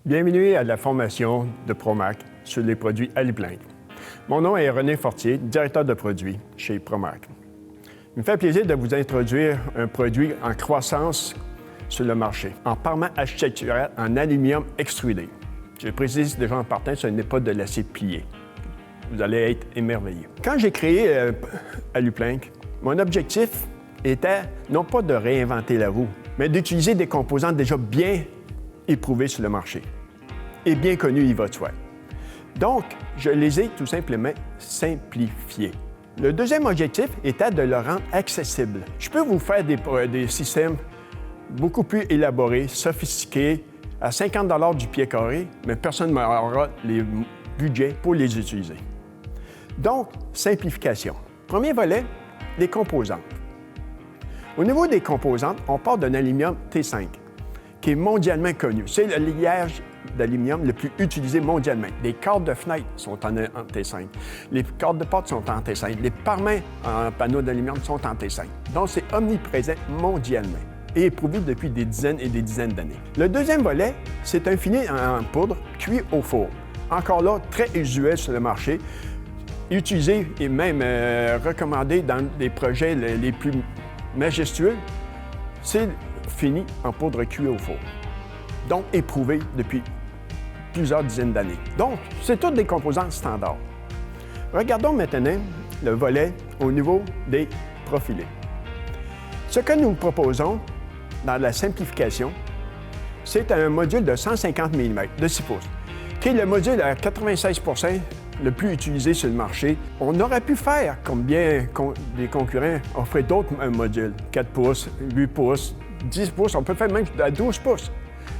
Bienvenue à la formation de Promac sur les produits Aluplank. Mon nom est René Fortier, directeur de produits chez Promac. Il me fait plaisir de vous introduire un produit en croissance sur le marché, en parement architectural en aluminium extrudé. Je précise déjà en partant, ce n'est pas de l'acier plié. Vous allez être émerveillés. Quand j'ai créé Aluplank, mon objectif était non pas de réinventer la roue, mais d'utiliser des composants déjà bien éprouvés sur le marché et bien connus, il va de soi. Donc, je les ai tout simplement simplifiés. Le deuxième objectif était de le rendre accessible. Je peux vous faire des systèmes beaucoup plus élaborés, sophistiqués, à 50 du pied carré, mais personne n'aura les budgets pour les utiliser. Donc, simplification. Premier volet, les composantes. Au niveau des composantes, on part d'un aluminium T5, qui est mondialement connu. C'est le liège d'aluminium le plus utilisé mondialement. Les cadres de fenêtre sont en T5. Les cadres de porte sont en T5. Les parements en panneaux d'aluminium sont en T5. Donc, c'est omniprésent mondialement et éprouvé depuis des dizaines et des dizaines d'années. Le deuxième volet, c'est un fini en poudre cuit au four. Encore là, très usuel sur le marché, utilisé et même recommandé dans les projets les plus majestueux. C'est fini en poudre cuit au four. Donc, éprouvé depuis plusieurs dizaines d'années. Donc, c'est tous des composants standards. Regardons maintenant le volet au niveau des profilés. Ce que nous proposons dans la simplification, c'est un module de 150 mm de 6 pouces, qui est le module à 96 % le plus utilisé sur le marché. On aurait pu faire, comme bien des concurrents offraient d'autres modules, 4 pouces, 8 pouces, 10 pouces, on peut faire même à 12 pouces.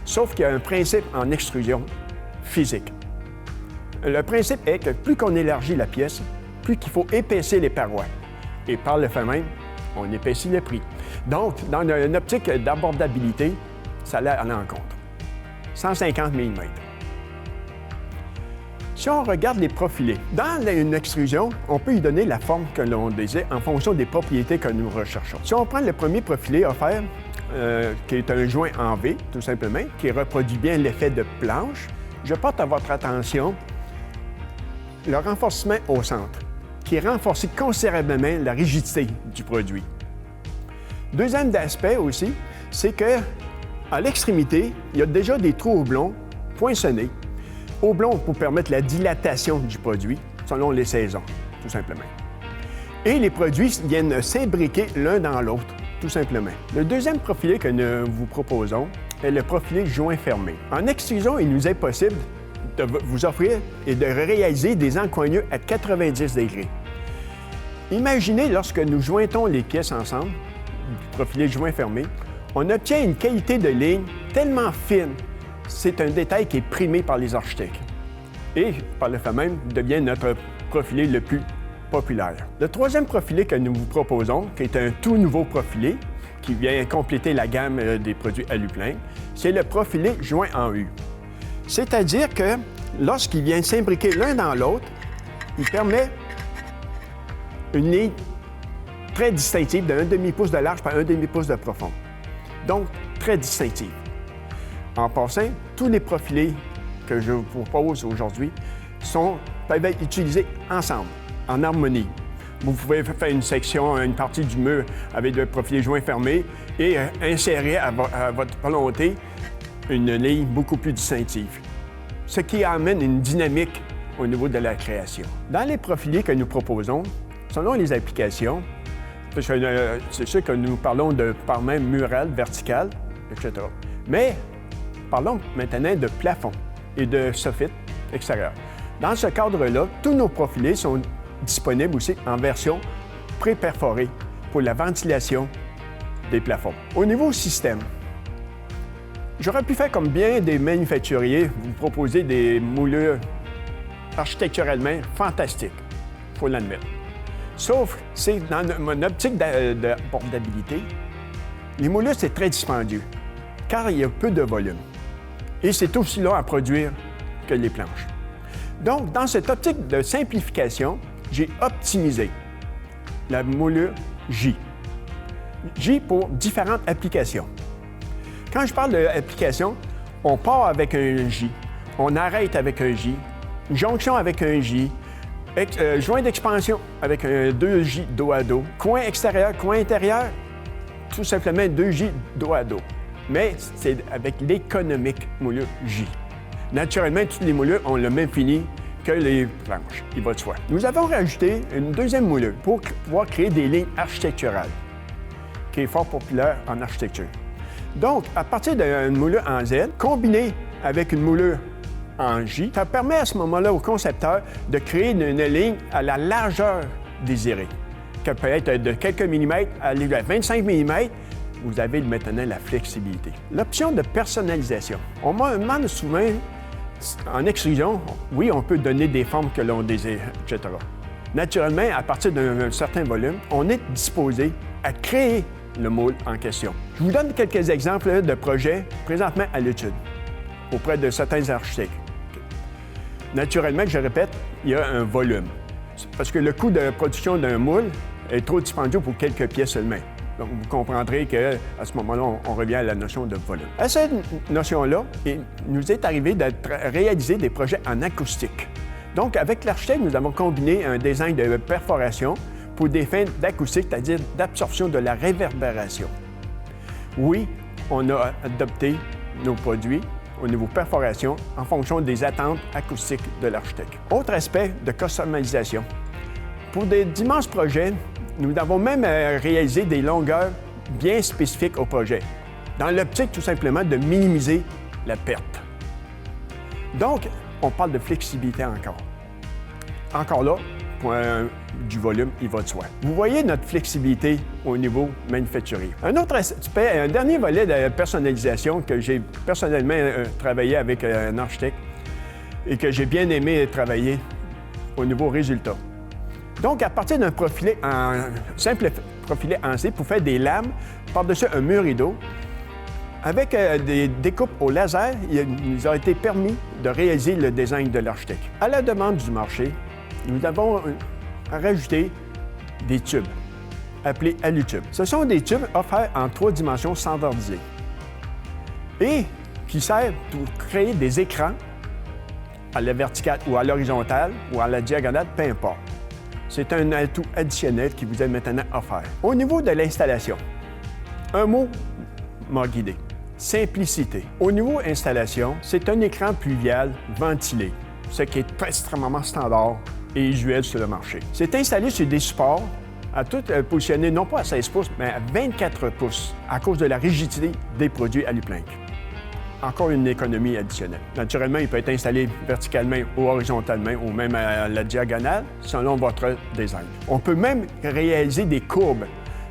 Sauf qu'il y a un principe en extrusion physique. Le principe est que plus qu'on élargit la pièce, plus qu'il faut épaissir les parois. Et par le fait même, on épaissit le prix. Donc, dans une optique d'abordabilité, ça allait à l'encontre. 150 mm. Si on regarde les profilés, dans une extrusion, on peut y donner la forme que l'on désire en fonction des propriétés que nous recherchons. Si on prend le premier profilé offert, qui est un joint en V, tout simplement, qui reproduit bien l'effet de planche, je porte à votre attention le renforcement au centre, qui renforce considérablement la rigidité du produit. Deuxième aspect aussi, c'est qu'à l'extrémité, il y a déjà des trous oblongs poinçonnés. Oblongs pour permettre la dilatation du produit, selon les saisons, tout simplement. Et les produits viennent s'imbriquer l'un dans l'autre, tout simplement. Le deuxième profilé que nous vous proposons est le profilé joint fermé. En extrusion, il nous est possible de vous offrir et de réaliser des encoignures à 90 degrés. Imaginez lorsque nous jointons les pièces ensemble, du profilé joint fermé, on obtient une qualité de ligne tellement fine. C'est un détail qui est primé par les architectes et, par le fait même, devient notre profilé le plus populaire. Le troisième profilé que nous vous proposons, qui est un tout nouveau profilé, qui vient compléter la gamme des produits Aluplank, c'est le profilé joint en U. C'est-à-dire que lorsqu'il vient s'imbriquer l'un dans l'autre, il permet une ligne très distinctive de 1/2 pouce de large par 1/2 pouce de profond. Donc, très distinctive. En passant, tous les profilés que je vous propose aujourd'hui peuvent être utilisés ensemble, en harmonie. Vous pouvez faire une section, une partie du mur avec le profilé joint fermé et insérer à votre volonté une ligne beaucoup plus distinctive, ce qui amène une dynamique au niveau de la création. Dans les profilés que nous proposons, selon les applications, c'est sûr que nous parlons de parement mural, vertical, etc. Mais parlons maintenant de plafond et de soffit extérieur. Dans ce cadre-là, tous nos profilés sont disponibles aussi en version pré-perforée pour la ventilation des plafonds. Au niveau système, j'aurais pu faire comme bien des manufacturiers, vous proposer des moulures architecturalement fantastiques, il faut l'admettre. Sauf, c'est dans mon optique d'abordabilité, les moulures, c'est très dispendieux, car il y a peu de volume. Et c'est aussi long à produire que les planches. Donc, dans cette optique de simplification, j'ai optimisé la moulure J. J pour différentes applications. Quand je parle d'applications, On part avec un J, on arrête avec un J, jonction avec un J, joint d'expansion avec un 2J dos à dos, coin extérieur, coin intérieur, tout simplement 2J dos à dos. Mais c'est avec l'économique moulure J. Naturellement, toutes les moulures ont le même fini que les planches, il va de soi. Nous avons rajouté une deuxième moulure pour pouvoir créer des lignes architecturales, qui est fort populaire en architecture. Donc, à partir d'une moulure en Z, combinée avec une moulure en J, ça permet à ce moment-là au concepteur de créer une ligne à la largeur désirée, qui peut être de quelques millimètres à 25 mm. Vous avez maintenant la flexibilité. L'option de personnalisation. On me demande souvent, en extrusion, oui, on peut donner des formes que l'on désire, etc. Naturellement, à partir d'un certain volume, on est disposé à créer le moule en question. Je vous donne quelques exemples de projets présentement à l'étude auprès de certains architectes. Naturellement, je répète, il y a un volume. Parce que le coût de production d'un moule est trop dispendieux pour quelques pièces seulement. Donc, vous comprendrez qu'à ce moment-là, on revient à la notion de volume. À cette notion-là, il nous est arrivé de réaliser des projets en acoustique. Donc, avec l'architecte, nous avons combiné un design de perforation pour des fins d'acoustique, c'est-à-dire d'absorption de la réverbération. Oui, on a adopté nos produits au niveau perforation en fonction des attentes acoustiques de l'architecte. Autre aspect de customisation. Pour d'immenses projets, nous avons même réalisé des longueurs bien spécifiques au projet, dans l'optique tout simplement de minimiser la perte. Donc, on parle de flexibilité encore. Encore là, pour du volume, il va de soi. Vous voyez notre flexibilité au niveau manufacturier. Un autre aspect, un dernier volet de personnalisation que j'ai personnellement travaillé avec un architecte et que j'ai bien aimé travailler au niveau résultat. Donc, à partir d'un profilé simple profilé en C pour faire des lames par-dessus un mur rideau, avec des découpes au laser, il nous a été permis de réaliser le design de l'architecte. À la demande du marché, nous avons rajouté des tubes, appelés Alutubes. Ce sont des tubes offerts en 3 dimensions standardisées et qui servent pour créer des écrans à la verticale ou à l'horizontale ou à la diagonale, peu importe. C'est un atout additionnel qui vous est maintenant offert. Au niveau de l'installation, un mot m'a guidé. Simplicité. Au niveau installation, c'est un écran pluvial ventilé, ce qui est extrêmement standard et usuel sur le marché. C'est installé sur des supports à tout positionner non pas à 16 pouces, mais à 24 pouces à cause de la rigidité des produits Aluplank. Encore une économie additionnelle. Naturellement, il peut être installé verticalement ou horizontalement ou même à la diagonale, selon votre design. On peut même réaliser des courbes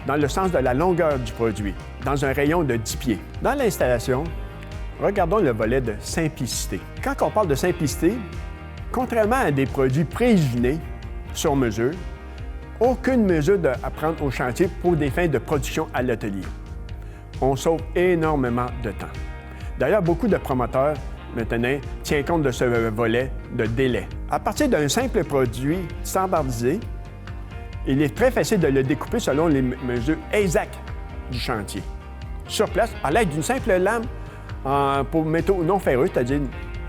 dans le sens de la longueur du produit, dans un rayon de 10 pieds. Dans l'installation, regardons le volet de simplicité. Quand on parle de simplicité, contrairement à des produits pré-usinés sur mesure, aucune mesure à prendre au chantier pour des fins de production à l'atelier. On sauve énormément de temps. D'ailleurs, beaucoup de promoteurs, maintenant, tiennent compte de ce volet de délai. À partir d'un simple produit standardisé, il est très facile de le découper selon les mesures exactes du chantier. Sur place, à l'aide d'une simple lame pour métaux non ferreux, c'est-à-dire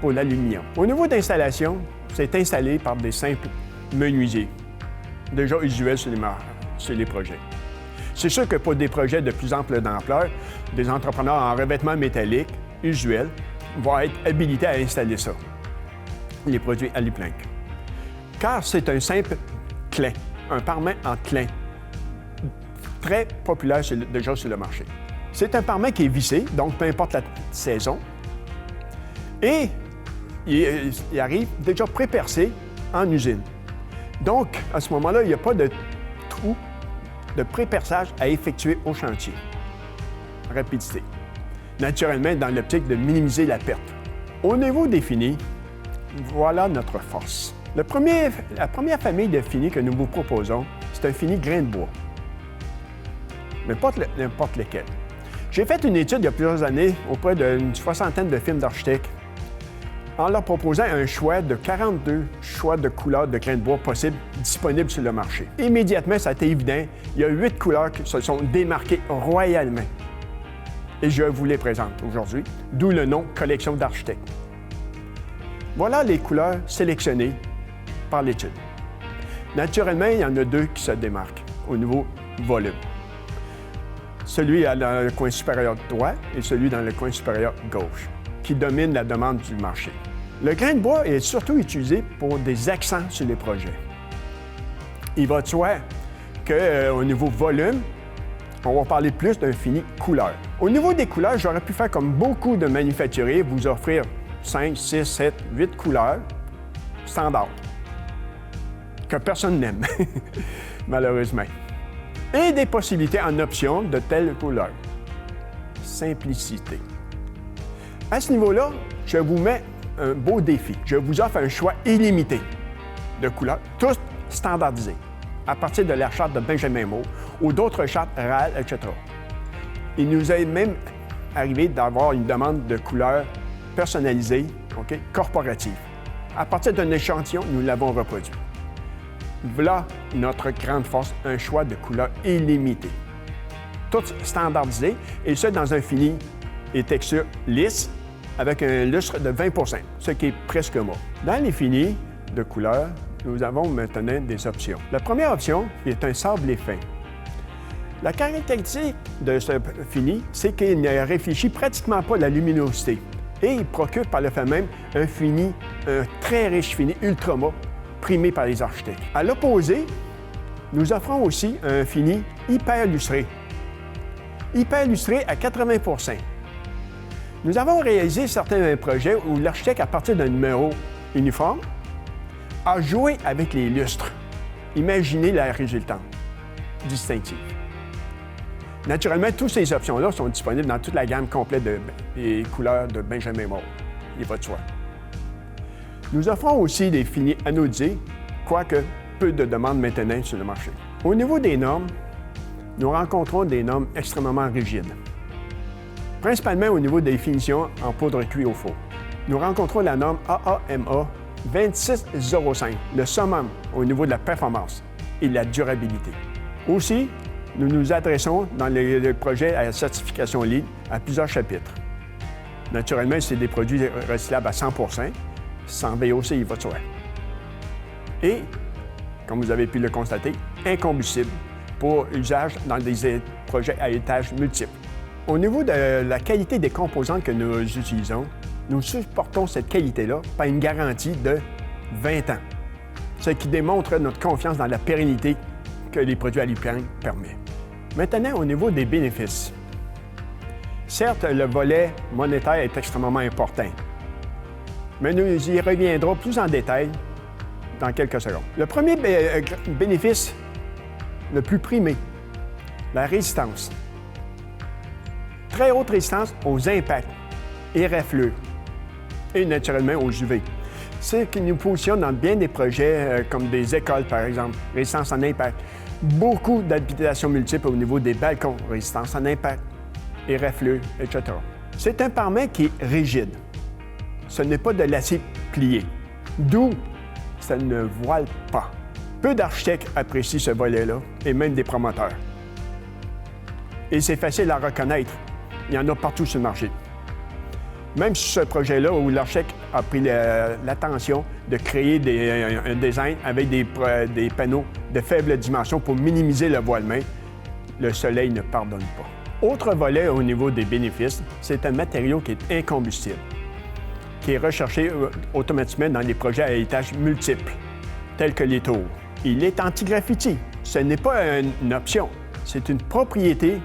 pour l'aluminium. Au niveau d'installation, c'est installé par des simples menuisiers, déjà usuels sur les projets. C'est sûr que pour des projets de plus ample d'ampleur, des entrepreneurs en revêtement métallique usuels vont être habilités à installer ça, les produits Aluplank. Car c'est un simple clin, un parement en clin, très populaire déjà sur le marché. C'est un parement qui est vissé, donc peu importe la saison, et il arrive déjà pré-percé en usine. Donc, à ce moment-là, il n'y a pas de trou de pré-perçage à effectuer au chantier. Rapidité. Naturellement, dans l'optique de minimiser la perte. Au niveau des finis, voilà notre force. La première famille de finis que nous vous proposons, c'est un fini grain de bois. Mais pas n'importe lequel. J'ai fait une étude il y a plusieurs années auprès d'une soixantaine de firmes d'architectes en leur proposant un choix de 42 choix de couleurs de grains de bois possibles disponibles sur le marché. Immédiatement, ça a été évident, il y a 8 couleurs qui se sont démarquées royalement. et je vous les présente aujourd'hui, d'où le nom Collection d'architectes. Voilà les couleurs sélectionnées par l'étude. Naturellement, il y en a deux qui se démarquent au niveau volume. Celui dans le coin supérieur droit et celui dans le coin supérieur gauche, qui domine la demande du marché. Le grain de bois est surtout utilisé pour des accents sur les projets. Il va de soi qu'au niveau volume, on va parler plus d'un fini couleur. Au niveau des couleurs, j'aurais pu faire comme beaucoup de manufacturiers, vous offrir 5, 6, 7, 8 couleurs standard, que personne n'aime, malheureusement. Et des possibilités en option de telles couleurs. Simplicité. À ce niveau-là, je vous mets un beau défi. Je vous offre un choix illimité de couleurs, toutes standardisées, à partir de la charte de Benjamin Moore ou d'autres chartes RAL, etc. Il nous est même arrivé d'avoir une demande de couleurs personnalisées, corporatives. À partir d'un échantillon, nous l'avons reproduit. Voilà notre grande force, un choix de couleurs illimité. Toutes standardisées, et ce dans un fini et texture lisse avec un lustre de 20 %, ce qui est presque mort. Dans les finis de couleurs, nous avons maintenant des options. La première option est un sablé fin. La caractéristique de ce fini, c'est qu'il ne réfléchit pratiquement pas la luminosité et il procure par le fait même un fini, un très riche fini ultra mat, primé par les architectes. À l'opposé, nous offrons aussi un fini hyper lustré. Hyper lustré à 80 %. Nous avons réalisé certains projets où l'architecte, à partir d'un numéro uniforme, a joué avec les lustres. Imaginez la résultante distinctive. Naturellement, toutes ces options-là sont disponibles dans toute la gamme complète des couleurs de Benjamin Moore. Il va de soi. Nous offrons aussi des finis anodisés, quoique peu de demandes maintenant sur le marché. Au niveau des normes, nous rencontrons des normes extrêmement rigides, principalement au niveau des finitions en poudre cuite au four. Nous rencontrons la norme AAMA 2605, le summum au niveau de la performance et de la durabilité. Aussi, nous nous adressons dans les projets à la certification LEED à plusieurs chapitres. Naturellement, c'est des produits recyclables à 100 %, sans VOC, il va de soi. Et, comme vous avez pu le constater, incombustible pour usage dans des projets à étages multiples. Au niveau de la qualité des composants que nous utilisons, nous supportons cette qualité-là par une garantie de 20 ans, ce qui démontre notre confiance dans la pérennité que les produits Aliplane permettent. Maintenant, au niveau des bénéfices. Certes, le volet monétaire est extrêmement important, mais nous y reviendrons plus en détail dans quelques secondes. Le premier bénéfice, le plus primé, la résistance. Très haute résistance aux impacts et reflux, et naturellement aux UV. Ce qui nous positionne dans bien des projets comme des écoles, par exemple, résistance en impact. Beaucoup d'habitations multiples au niveau des balcons, résistance en impact et reflux, etc. C'est un parement qui est rigide. Ce n'est pas de l'acier plié, d'où ça ne voile pas. Peu d'architectes apprécient ce volet-là, et même des promoteurs. Et c'est facile à reconnaître. Il y en a partout sur le marché. Même sur ce projet-là, où l'architecte a pris l'attention de créer un design avec des panneaux de faible dimension pour minimiser le voilement, le soleil ne pardonne pas. Autre volet au niveau des bénéfices, c'est un matériau qui est incombustible, qui est recherché automatiquement dans les projets à étages multiples, tels que les tours. Il est anti-graffiti. Ce n'est pas une option, c'est une propriété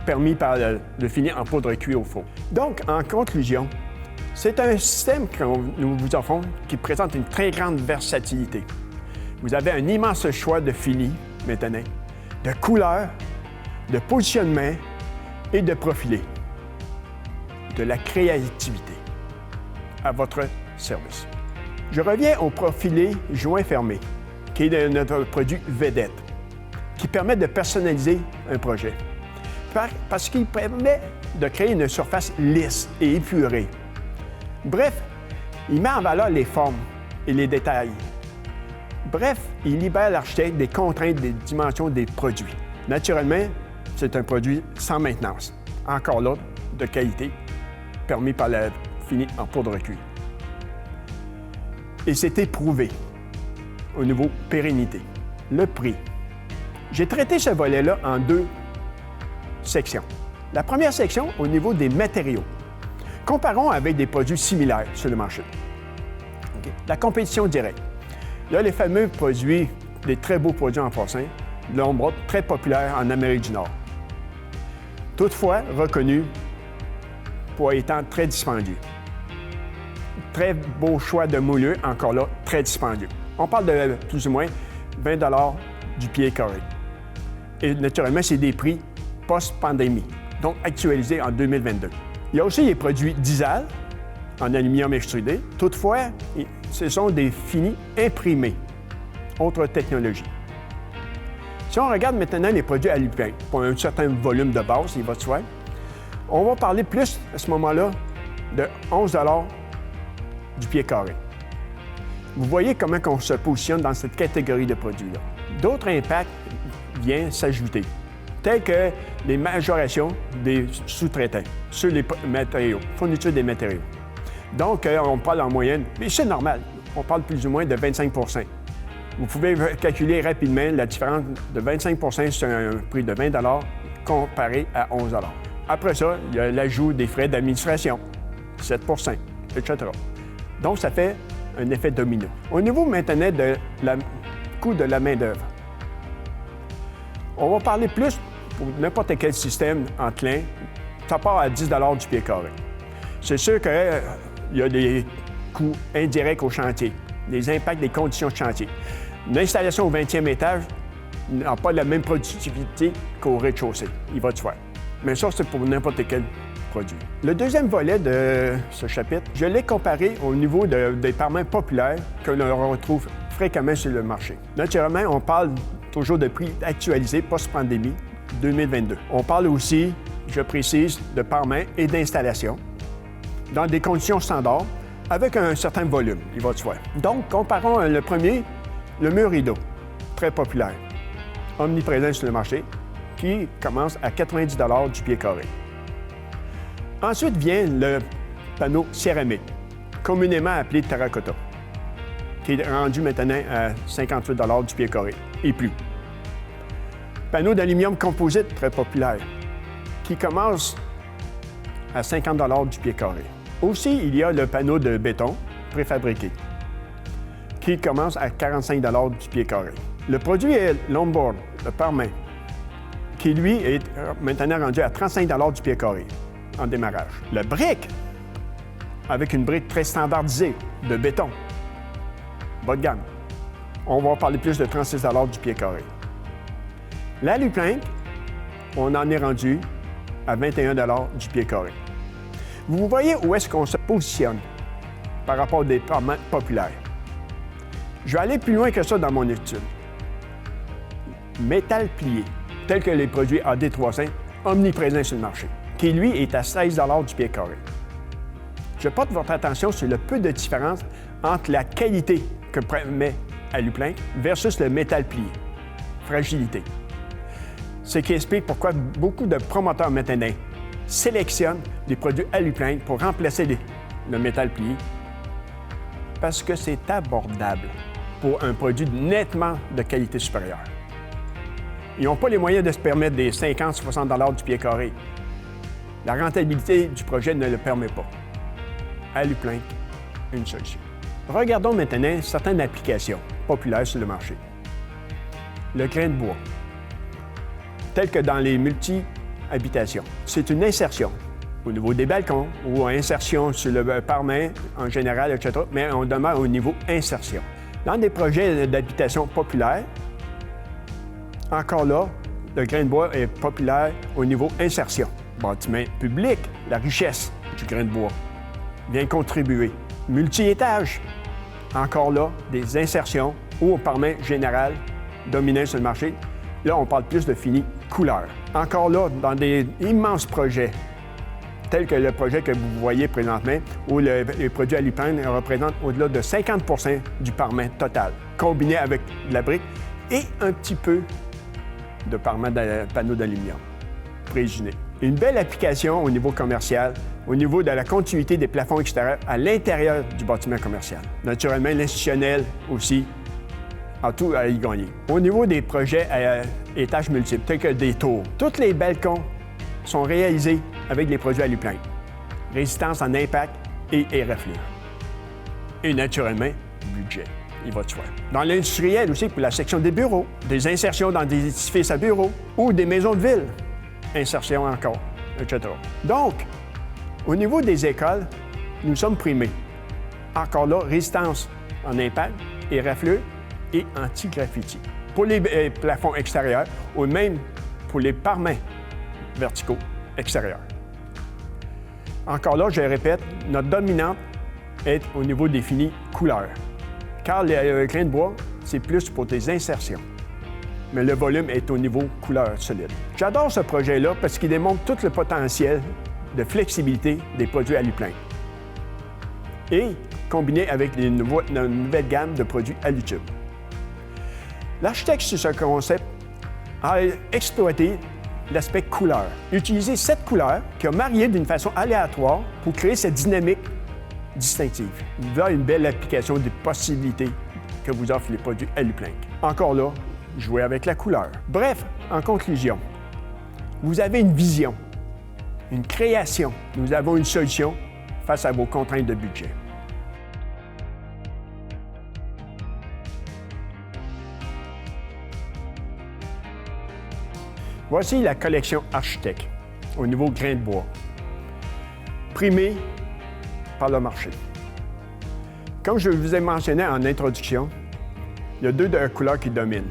permis par le fini en poudre cuite au four. Donc, en conclusion, c'est un système que nous vous offrons qui présente une très grande versatilité. Vous avez un immense choix de finis, maintenant, de couleurs, de positionnement et de profilés. De la créativité à votre service. Je reviens au profilé joint fermé, qui est notre produit vedette, qui permet de personnaliser un projet. Parce qu'il permet de créer une surface lisse et épurée. Bref, il met en valeur les formes et les détails. Bref, il libère l'architecte des contraintes des dimensions des produits. Naturellement, c'est un produit sans maintenance, encore là, de qualité, permis par la fini en poudre cuir. Et c'est éprouvé au niveau pérennité. Le prix. J'ai traité ce volet-là en 2 sections. La première section, au niveau des matériaux. Comparons avec des produits similaires sur le marché. Okay. La compétition directe. Il y a les fameux produits, des très beaux produits en passant, de l'ombre très populaire en Amérique du Nord. Toutefois, reconnus pour étant très dispendieux. Très beau choix de moulure, encore là, très dispendieux. On parle de plus ou moins 20 $ du pied carré. Et naturellement, c'est des prix post-pandémie, donc actualisés en 2022. Il y a aussi les produits Diesel en aluminium extrudé. Toutefois, ce sont des finis imprimés, autre technologie. Si on regarde maintenant les produits Aluplin, pour un certain volume de base, il va de soi, on va parler plus à ce moment-là de 11 $ du pied carré. Vous voyez comment on se positionne dans cette catégorie de produits-là. D'autres impacts viennent s'ajouter, tels que les majorations des sous-traitants sur les matériaux, fourniture des matériaux. Donc, on parle en moyenne, mais c'est normal, on parle plus ou moins de 25 %. Vous pouvez calculer rapidement la différence de 25 % sur un prix de 20 $ comparé à 11 $. Après ça, il y a l'ajout des frais d'administration, 7 %, etc. Donc, ça fait un effet domino. Au niveau maintenant de coût de la main-d'œuvre, on va parler plus pour n'importe quel système en clin, ça part à 10 $ du pied carré. C'est sûr qu'il y a des coûts indirects au chantier, des impacts des conditions de chantier. L'installation au 20e étage n'a pas la même productivité qu'au rez-de-chaussée, il va de soi. Mais ça, c'est pour n'importe quel produit. Le deuxième volet de ce chapitre, je l'ai comparé au niveau des parements populaires que l'on retrouve fréquemment sur le marché. Naturellement, on parle toujours de prix actualisés post-pandémie 2022. On parle aussi, je précise, de parements et d'installation dans des conditions standards avec un certain volume, il va de soi. Donc, comparons le premier, le mur rideau, très populaire, omniprésent sur le marché, qui commence à 90 $ du pied carré. Ensuite vient le panneau céramique, communément appelé terracotta, qui est rendu maintenant à 58 $ du pied carré et plus. Panneau d'aluminium composite, très populaire, qui commence à 50 $ du pied carré. Aussi, il y a le panneau de béton préfabriqué, qui commence à 45 $ du pied carré. Le produit est l'onboard, le parement, qui lui est maintenant rendu à 35 $ du pied carré en démarrage. Le brique, avec une brique très standardisée de béton, bas de gamme, on va parler plus de 36 $ du pied carré. L'Aluplank, on en est rendu à 21 $ du pied carré. Vous voyez où est-ce qu'on se positionne par rapport des parements populaires. Je vais aller plus loin que ça dans mon étude. Métal plié, tel que les produits AD300, omniprésents sur le marché, qui lui est à 16 $ du pied carré. Je porte votre attention sur le peu de différence entre la qualité que permet Aluplank versus le métal plié. Fragilité. Ce qui explique pourquoi beaucoup de promoteurs maintenant sélectionnent des produits Aluplank pour remplacer le métal plié, parce que c'est abordable pour un produit nettement de qualité supérieure. Ils n'ont pas les moyens de se permettre des 50-60 $ du pied carré. La rentabilité du projet ne le permet pas. Aluplank, une solution. Regardons maintenant certaines applications populaires sur le marché. Le grain de bois, tel que dans les multi-habitations. C'est une insertion au niveau des balcons ou insertion sur le parement en général, etc., mais on demeure au niveau insertion. Dans des projets d'habitation populaires, encore là, le grain de bois est populaire au niveau insertion. Bâtiment public, la richesse du grain de bois vient contribuer. Multi-étages, encore là, des insertions ou au parement général dominant sur le marché. Là, on parle plus de fini couleur. Encore là, dans des immenses projets, tels que le projet que vous voyez présentement, où les produits Aluplank représentent au-delà de 50 % du parement total, combiné avec de la brique et un petit peu de parement de panneaux d'aluminium pré-usinés. Une belle application au niveau commercial, au niveau de la continuité des plafonds extérieurs à l'intérieur du bâtiment commercial. Naturellement, l'institutionnel aussi a tout à y gagner. Au niveau des projets à étages multiples, tels que des tours, tous les balcons sont réalisés avec des produits Alu-Plank. Résistance en impact et reflux. Et naturellement, budget. Il va de soi. Dans l'industriel aussi, pour la section des bureaux, des insertions dans des édifices à bureaux ou des maisons de ville, insertion encore, etc. Donc, au niveau des écoles, nous sommes primés. Encore là, résistance en impact et reflux et anti-graffiti. Pour les plafonds extérieurs ou même pour les parements verticaux extérieurs. Encore là, je répète, notre dominante est au niveau des finis couleurs. Car le grain de bois, c'est plus pour des insertions. Mais le volume est au niveau couleur solide. J'adore ce projet-là parce qu'il démontre tout le potentiel de flexibilité des produits Alu-Plank. Et combiné avec une nouvelle gamme de produits Alu-Tube. L'architecte sur ce concept a exploité l'aspect couleur. Utiliser cette couleur qui a marié d'une façon aléatoire pour créer cette dynamique distinctive. Voilà une belle application des possibilités que vous offrent les produits Alu-Plank. Encore là, jouer avec la couleur. Bref, en conclusion, vous avez une vision, une création. Nous avons une solution face à vos contraintes de budget. Voici la collection Architecte au niveau grain de bois, primée par le marché. Comme je vous ai mentionné en introduction, il y a deux couleurs qui dominent.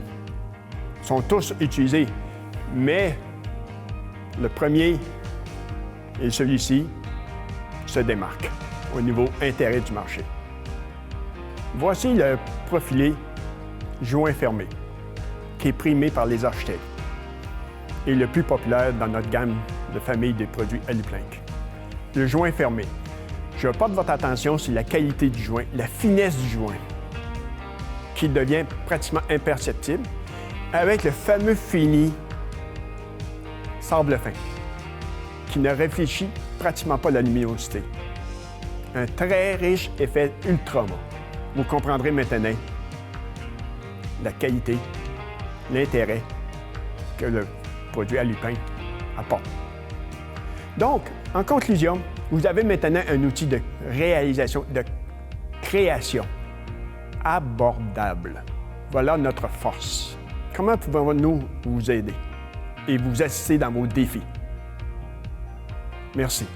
Ils sont tous utilisés, mais le premier et celui-ci se démarquent au niveau intérêt du marché. Voici le profilé joint fermé, qui est primé par les architectes et le plus populaire dans notre gamme de famille des produits Alu-Plank. Le joint fermé. Je porte votre attention sur la qualité du joint, la finesse du joint, qui devient pratiquement imperceptible, avec le fameux fini sable fin, qui ne réfléchit pratiquement pas la luminosité. Un très riche effet ultrama. Vous comprendrez maintenant la qualité, l'intérêt que le produit Alu-Plank apporte. Donc, en conclusion, vous avez maintenant un outil de réalisation, de création abordable. Voilà notre force. Comment pouvons-nous vous aider et vous assister dans vos défis? Merci.